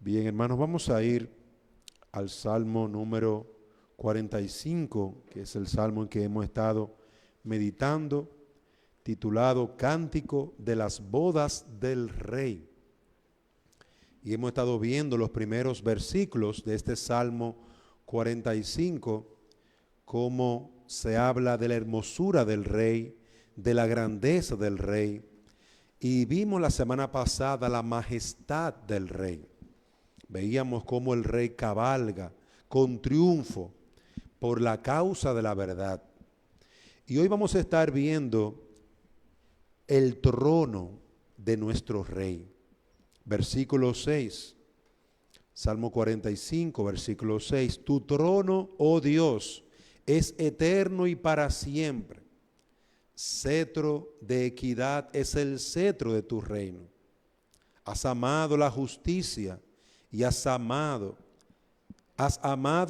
Bien, hermanos, vamos a ir al Salmo número 45, que es el salmo en que hemos estado meditando, titulado Cántico de las bodas del Rey. Y hemos estado viendo los primeros versículos de este Salmo 45, cómo se habla de la hermosura del Rey, de la grandeza del Rey. Y vimos la semana pasada la majestad del Rey. Veíamos cómo el Rey cabalga con triunfo por la causa de la verdad. Y hoy vamos a estar viendo el trono de nuestro Rey. Versículo 6, Salmo 45, versículo 6. Tu trono, oh Dios, es eterno y para siempre. Cetro de equidad es el cetro de tu reino. Has amado la justicia y has amado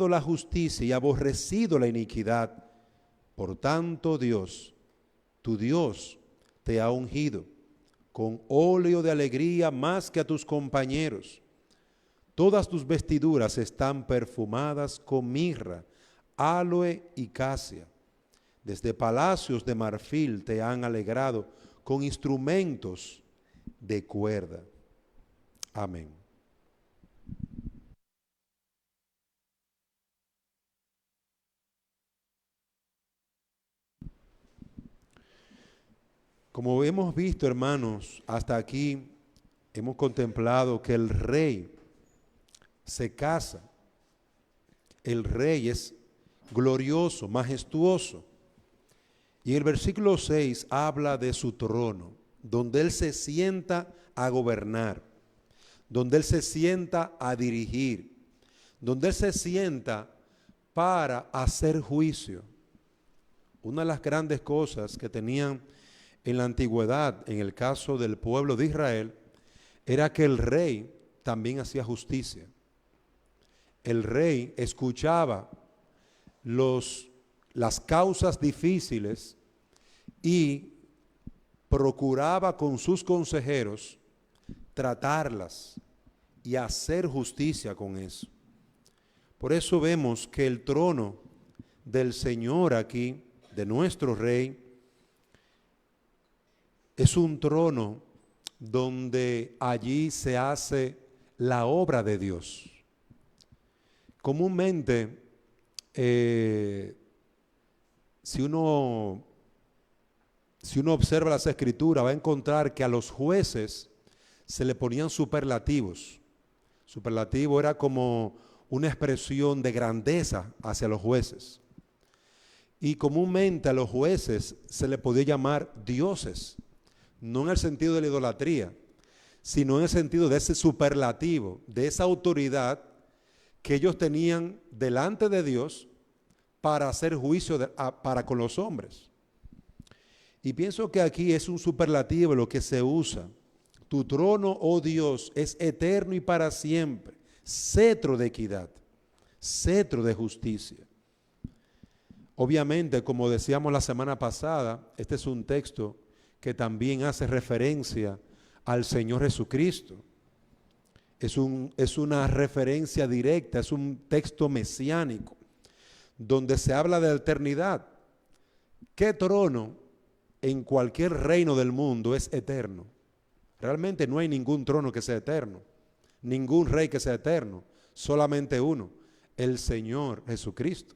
la justicia y aborrecido la iniquidad. Por tanto, Dios, tu Dios, te ha ungido con óleo de alegría más que a tus compañeros. Todas tus vestiduras están perfumadas con mirra, áloe y casia. Desde palacios de marfil te han alegrado con instrumentos de cuerda. Amén. Como hemos visto, hermanos, hasta aquí hemos contemplado que el Rey se casa. El Rey es glorioso, majestuoso. Y el versículo 6 habla de su trono, donde Él se sienta a gobernar, donde Él se sienta a dirigir, donde Él se sienta para hacer juicio. Una de las grandes cosas que tenían en la antigüedad, en el caso del pueblo de Israel, era que el rey también hacía justicia. El rey escuchaba las causas difíciles y procuraba con sus consejeros tratarlas y hacer justicia con eso. Por eso vemos que el trono del Señor aquí, de nuestro rey, es un trono donde allí se hace la obra de Dios. Comúnmente, si uno observa las Escrituras, va a encontrar que a los jueces se le ponían superlativos. Superlativo era como una expresión de grandeza hacia los jueces. Y comúnmente a los jueces se le podía llamar dioses. No en el sentido de la idolatría, sino en el sentido de ese superlativo, de esa autoridad que ellos tenían delante de Dios para hacer juicio para con los hombres. Y pienso que aquí es un superlativo lo que se usa. Tu trono, oh Dios, es eterno y para siempre, cetro de equidad, cetro de justicia. Obviamente, como decíamos la semana pasada, este es un texto que también hace referencia al Señor Jesucristo. Es una referencia directa, es un texto mesiánico, donde se habla de eternidad. ¿Qué trono en cualquier reino del mundo es eterno? Realmente no hay ningún trono que sea eterno, ningún rey que sea eterno, solamente uno, el Señor Jesucristo.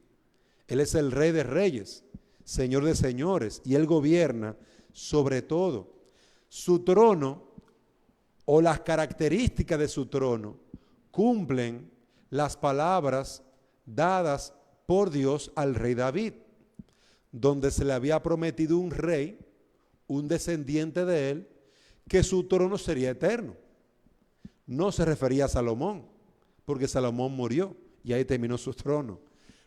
Él es el Rey de Reyes, Señor de Señores, y Él gobierna sobre todo. Su trono o las características de su trono cumplen las palabras dadas por Dios al rey David, donde se le había prometido un rey, un descendiente de él, que su trono sería eterno. No se refería a Salomón, porque Salomón murió y ahí terminó su trono.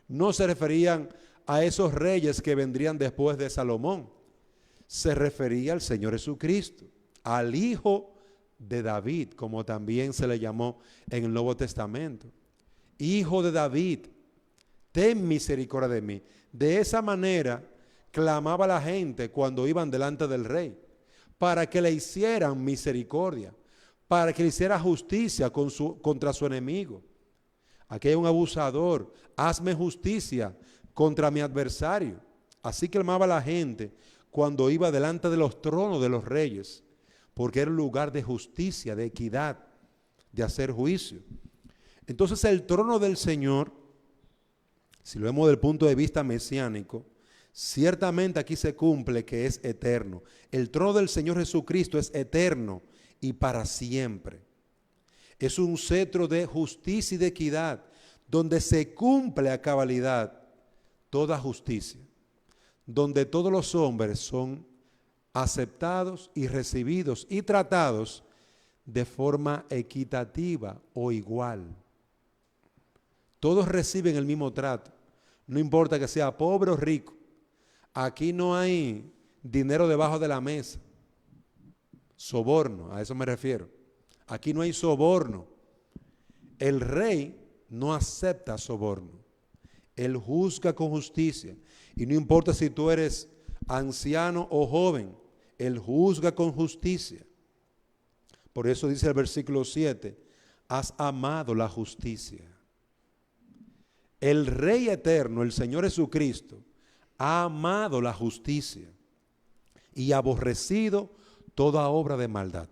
No se referían a esos reyes que vendrían después de Salomón. Se refería al Señor Jesucristo, al Hijo de David, como también se le llamó en el Nuevo Testamento. Hijo de David, ten misericordia de mí. De esa manera clamaba la gente cuando iban delante del rey, para que le hicieran misericordia, para que le hiciera justicia contra su enemigo. Aquí hay un abusador, hazme justicia contra mi adversario. Así clamaba la gente cuando iba delante de los tronos de los reyes, porque era un lugar de justicia, de equidad, de hacer juicio. Entonces el trono del Señor, si lo vemos desde el punto de vista mesiánico, ciertamente aquí se cumple que es eterno. El trono del Señor Jesucristo es eterno y para siempre. Es un cetro de justicia y de equidad, donde se cumple a cabalidad toda justicia, donde todos los hombres son aceptados y recibidos y tratados de forma equitativa o igual. Todos reciben el mismo trato, no importa que sea pobre o rico. Aquí no hay dinero debajo de la mesa, soborno, a eso me refiero. Aquí no hay soborno. El rey no acepta soborno. Él juzga con justicia. Y no importa si tú eres anciano o joven, Él juzga con justicia. Por eso dice el versículo 7, has amado la justicia. El Rey eterno, el Señor Jesucristo, ha amado la justicia y aborrecido toda obra de maldad,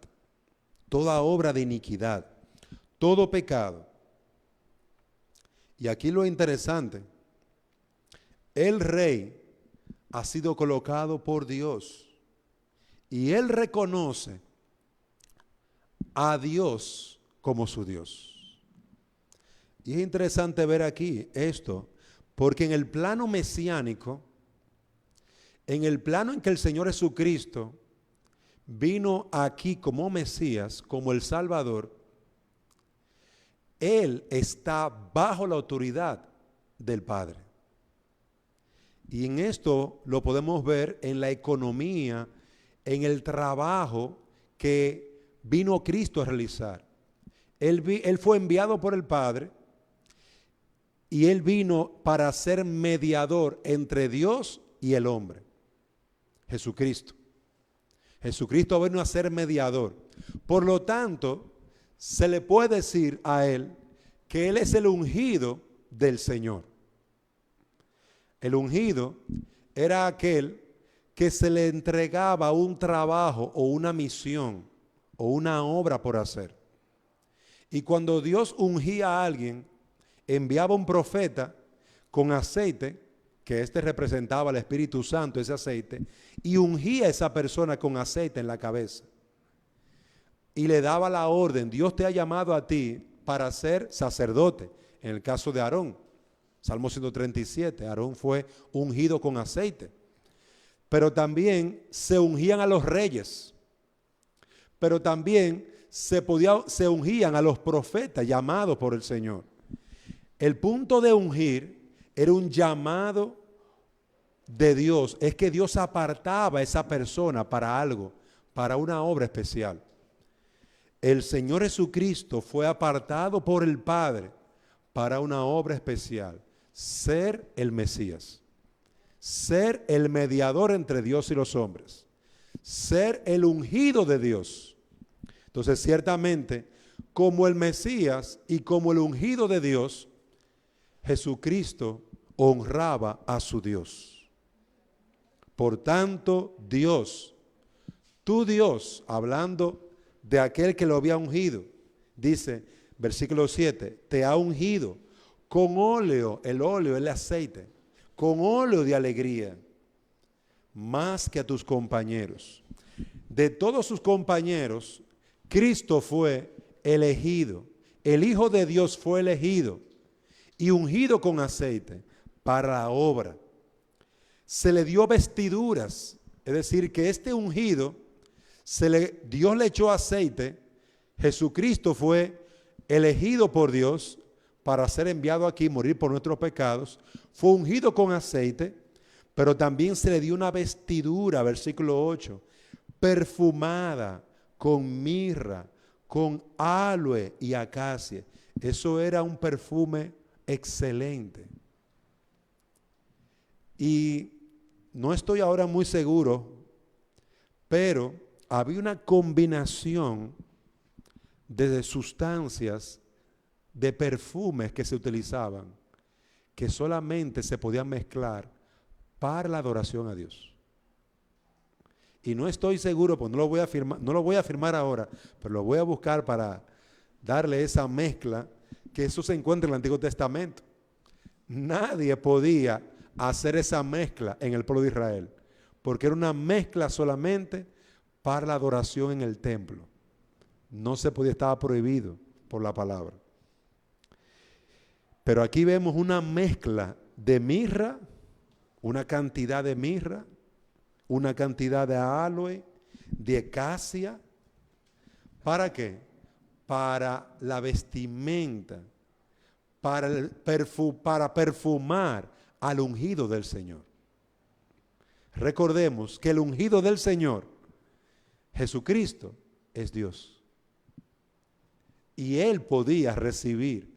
toda obra de iniquidad, todo pecado. Y aquí lo interesante, el Rey ha sido colocado por Dios y Él reconoce a Dios como su Dios. Y es interesante ver aquí esto, porque en el plano mesiánico, en el plano en que el Señor Jesucristo vino aquí como Mesías, como el Salvador, Él está bajo la autoridad del Padre. Y en esto lo podemos ver en la economía, en el trabajo que vino Cristo a realizar. Él fue enviado por el Padre y Él vino para ser mediador entre Dios y el hombre. Jesucristo. Jesucristo vino a ser mediador. Por lo tanto, se le puede decir a Él que Él es el ungido del Señor. El ungido era aquel que se le entregaba un trabajo o una misión o una obra por hacer. Y cuando Dios ungía a alguien, enviaba un profeta con aceite, que representaba al Espíritu Santo, ese aceite, y ungía a esa persona con aceite en la cabeza. Y le daba la orden, Dios te ha llamado a ti para ser sacerdote, en el caso de Aarón. Salmo 137, Aarón fue ungido con aceite. Pero también se ungían a los reyes. Pero también se ungían a los profetas llamados por el Señor. El punto de ungir era un llamado de Dios. Es que Dios apartaba a esa persona para algo, para una obra especial. El Señor Jesucristo fue apartado por el Padre para una obra especial. Ser el Mesías. Ser el mediador entre Dios y los hombres. Ser el ungido de Dios. Entonces, ciertamente, como el Mesías y como el ungido de Dios, Jesucristo honraba a su Dios. Por tanto, Dios, tu Dios, hablando de aquel que lo había ungido, dice, versículo 7, te ha ungido con óleo, el óleo, el aceite, con óleo de alegría, más que a tus compañeros. De todos sus compañeros, Cristo fue elegido, el Hijo de Dios fue elegido y ungido con aceite para la obra. Se le dio vestiduras, es decir, que este ungido, Dios le echó aceite, Jesucristo fue elegido por Dios para ser enviado aquí, morir por nuestros pecados, fue ungido con aceite, pero también se le dio una vestidura, versículo 8, perfumada con mirra, con aloe y acacia. Eso era un perfume excelente. Y no estoy ahora muy seguro, pero había una combinación de sustancias, de perfumes que se utilizaban, que solamente se podían mezclar para la adoración a Dios. Y no estoy seguro, pues no lo voy a afirmar ahora, pero lo voy a buscar para darle esa mezcla, que eso se encuentra en el Antiguo Testamento. Nadie podía hacer esa mezcla en el pueblo de Israel, porque era una mezcla solamente para la adoración en el templo. No se podía, estaba prohibido por la palabra. Pero aquí vemos una mezcla de mirra, una cantidad de mirra, una cantidad de aloe, de acacia. ¿Para qué? Para la vestimenta, para perfumar al ungido del Señor. Recordemos que el ungido del Señor, Jesucristo, es Dios. Y Él podía recibir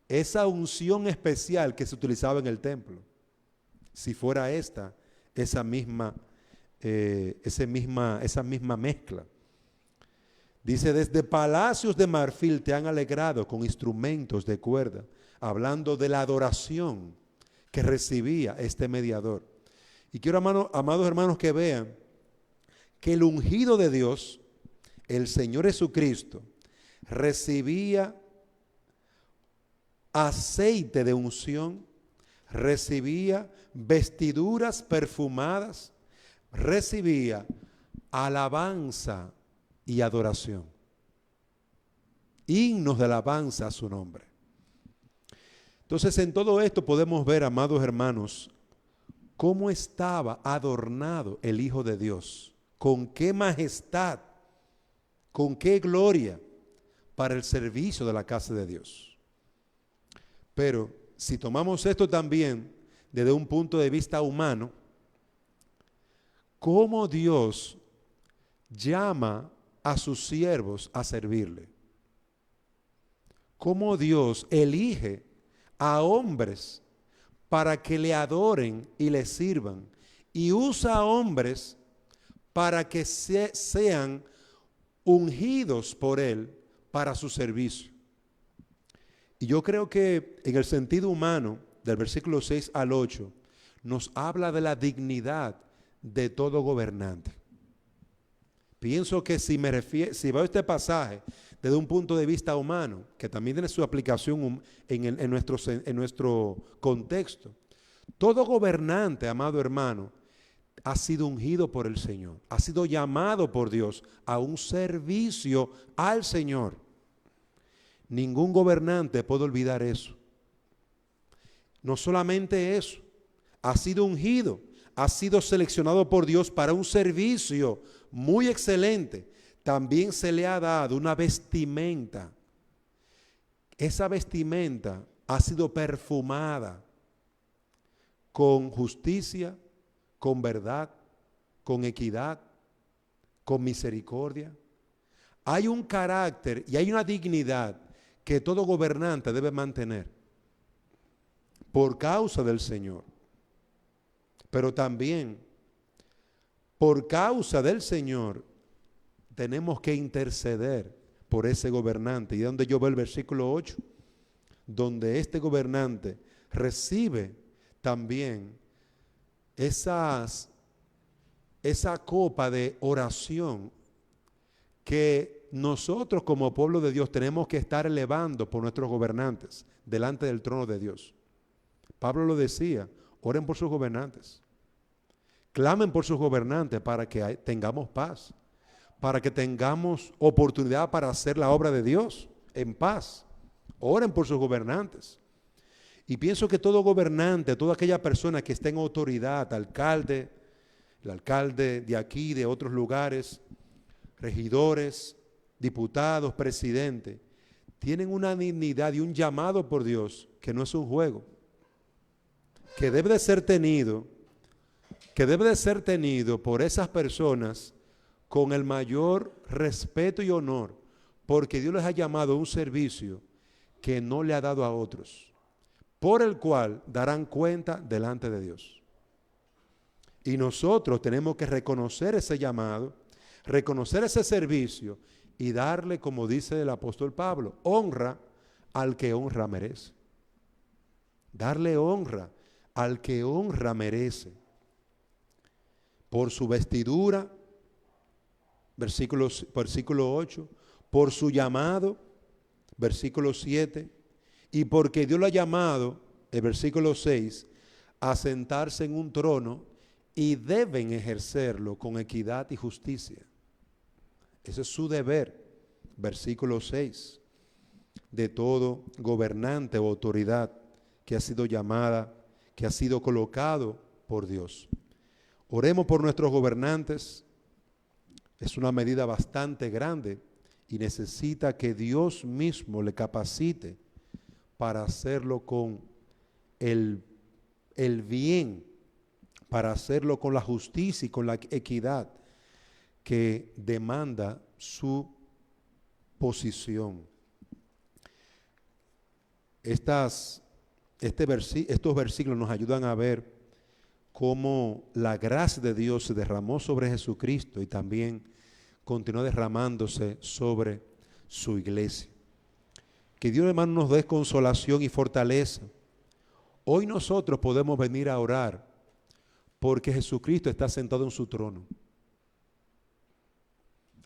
esa unción especial que se utilizaba en el templo, si fuera esa misma mezcla. Dice, desde palacios de marfil te han alegrado con instrumentos de cuerda, hablando de la adoración que recibía este mediador. Y quiero, amados hermanos, que vean que el ungido de Dios, el Señor Jesucristo, recibía aceite de unción, recibía vestiduras perfumadas, recibía alabanza y adoración, himnos de alabanza a su nombre. Entonces, en todo esto podemos ver, amados hermanos, cómo estaba adornado el Hijo de Dios, con qué majestad, con qué gloria para el servicio de la casa de Dios. Pero si tomamos esto también desde un punto de vista humano, ¿cómo Dios llama a sus siervos a servirle? ¿Cómo Dios elige a hombres para que le adoren y le sirvan? Y usa a hombres para que sean ungidos por Él para su servicio. Y yo creo que en el sentido humano, del versículo 6 al 8, nos habla de la dignidad de todo gobernante. Pienso que si veo este pasaje desde un punto de vista humano, que también tiene su aplicación en nuestro contexto, todo gobernante, amado hermano, ha sido ungido por el Señor, ha sido llamado por Dios a un servicio al Señor. Ningún gobernante puede olvidar eso. No solamente eso, ha sido ungido, ha sido seleccionado por Dios para un servicio muy excelente. También se le ha dado una vestimenta. Esa vestimenta ha sido perfumada con justicia, con verdad, con equidad, con misericordia. Hay un carácter y hay una dignidad que todo gobernante debe mantener por causa del Señor. Pero también por causa del Señor tenemos que interceder por ese gobernante. Y donde yo veo el versículo 8, donde este gobernante recibe también esa copa de oración que nosotros como pueblo de Dios tenemos que estar elevando por nuestros gobernantes delante del trono de Dios. Pablo lo decía, oren por sus gobernantes, clamen por sus gobernantes para que tengamos paz, para que tengamos oportunidad para hacer la obra de Dios en paz. Oren por sus gobernantes. Y pienso que todo gobernante, toda aquella persona que esté en autoridad, alcalde, el alcalde de aquí, de otros lugares, regidores, diputados, presidente, tienen una dignidad y un llamado por Dios que no es un juego, que debe de ser tenido por esas personas con el mayor respeto y honor, porque Dios les ha llamado a un servicio que no le ha dado a otros, por el cual darán cuenta delante de Dios. Y nosotros tenemos que reconocer ese llamado, reconocer ese servicio y darle, como dice el apóstol Pablo, honra al que honra merece. Darle honra al que honra merece. Por su vestidura, versículo 8, por su llamado, versículo 7, y porque Dios lo ha llamado, el versículo 6, a sentarse en un trono y deben ejercerlo con equidad y justicia. Ese es su deber, versículo 6, de todo gobernante o autoridad que ha sido llamada, que ha sido colocado por Dios. Oremos por nuestros gobernantes. Es una medida bastante grande y necesita que Dios mismo le capacite para hacerlo con el bien, para hacerlo con la justicia y con la equidad que demanda su posición. Estos versículos nos ayudan a ver cómo la gracia de Dios se derramó sobre Jesucristo y también continúa derramándose sobre su iglesia. Que Dios, hermano, nos dé consolación y fortaleza. Hoy nosotros podemos venir a orar porque Jesucristo está sentado en su trono.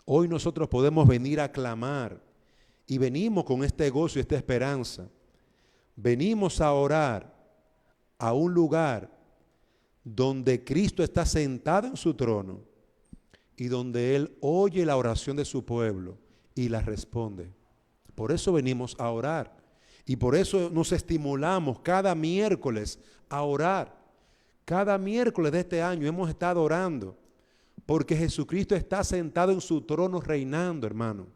Hoy nosotros podemos venir a clamar y venimos con este gozo y esta esperanza. Venimos a orar a un lugar donde Cristo está sentado en su trono y donde Él oye la oración de su pueblo y la responde. Por eso venimos a orar y por eso nos estimulamos cada miércoles a orar. Cada miércoles de este año hemos estado orando porque Jesucristo está sentado en su trono reinando, hermano,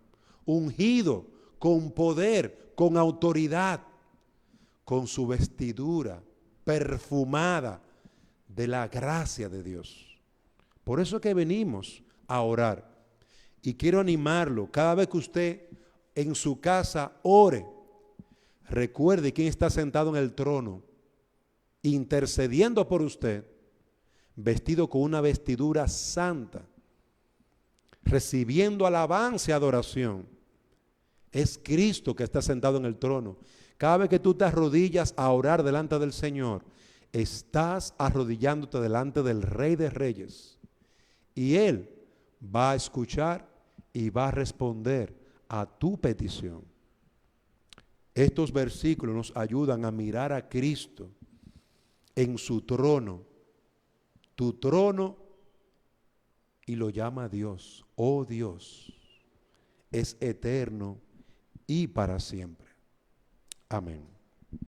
ungido, con poder, con autoridad, con su vestidura perfumada de la gracia de Dios. Por eso que venimos a orar. Y quiero animarlo, cada vez que usted en su casa ore, recuerde quién está sentado en el trono, intercediendo por usted, vestido con una vestidura santa, recibiendo alabanza y adoración. Es Cristo que está sentado en el trono. Cada vez que tú te arrodillas a orar delante del Señor, estás arrodillándote delante del Rey de Reyes. Y Él va a escuchar y va a responder a tu petición. Estos versículos nos ayudan a mirar a Cristo en su trono, tu trono, y lo llama Dios. Oh Dios, es eterno y para siempre. Amén.